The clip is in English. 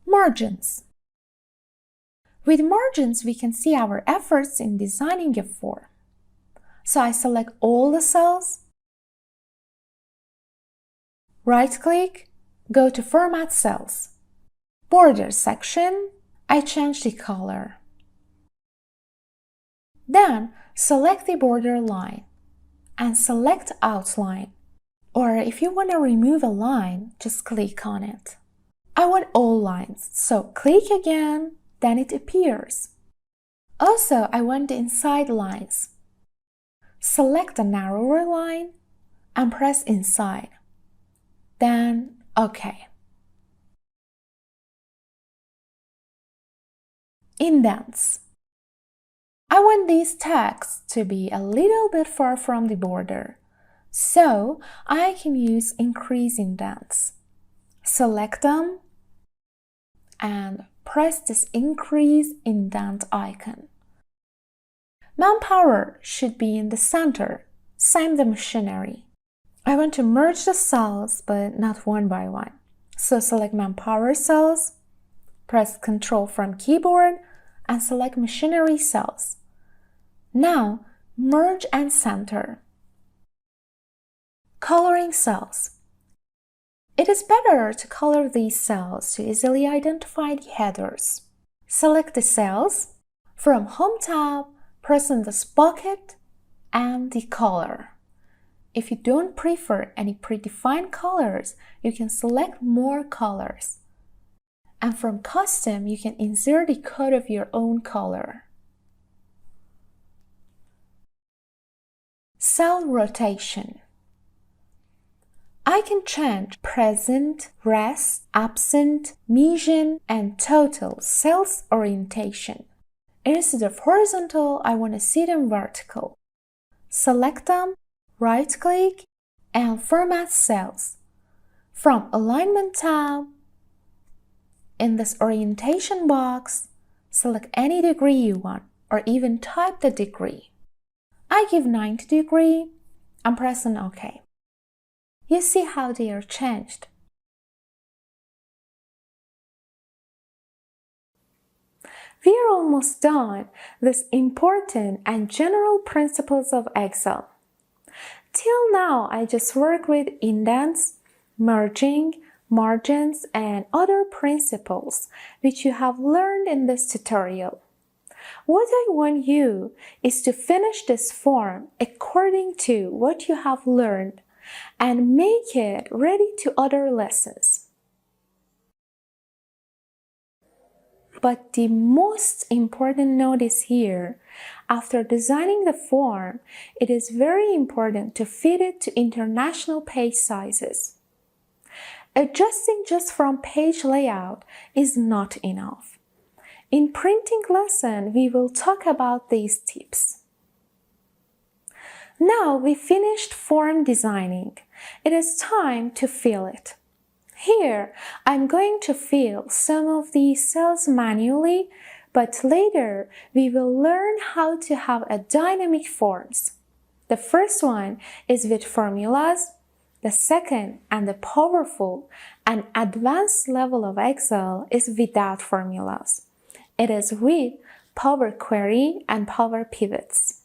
Margins. With margins, we can see our efforts in designing a form. So I select all the cells, right-click, go to Format Cells. Border section, I change the color. Then select the border line and select Outline. Or if you want to remove a line, just click on it. I want all lines, so click again, then it appears. Also, I want the inside lines. Select the narrower line and press Inside. Then OK. Indents. I want these tags to be a little bit far from the border, so I can use Increase Indents. Select them and press this Increase Indent icon. Manpower should be in the center, same the machinery. I want to merge the cells, but not one by one. So select Manpower cells, press Ctrl from keyboard, and select Machinery cells. Now, merge and center. Coloring cells. It is better to color these cells to easily identify the headers. Select the cells. From Home tab, press on this bucket and the color. If you don't prefer any predefined colors, you can select more colors. And from Custom, you can insert the code of your own color. Cell rotation. I can change present, rest, absent, median, and total cells orientation. Instead of horizontal, I want to see them vertical. Select them, right-click, and Format Cells. From Alignment tab, in this orientation box, select any degree you want, or even type the degree. I give 90 degrees and press on OK. You see how they are changed. We are almost done with important and general principles of Excel. Till now, I just worked with indents, merging, margins, and other principles which you have learned in this tutorial. What I want you is to finish this form according to what you have learned and make it ready to other lessons. But the most important note is here. After designing the form, it is very important to fit it to international page sizes. Adjusting just from page layout is not enough. In printing lesson, we will talk about these tips. Now we finished form designing. It is time to fill it. Here, I'm going to fill some of these cells manually, but later we will learn how to have a dynamic forms. The first one is with formulas. The second and the powerful and advanced level of Excel is without formulas. It is with Power Query and Power Pivots.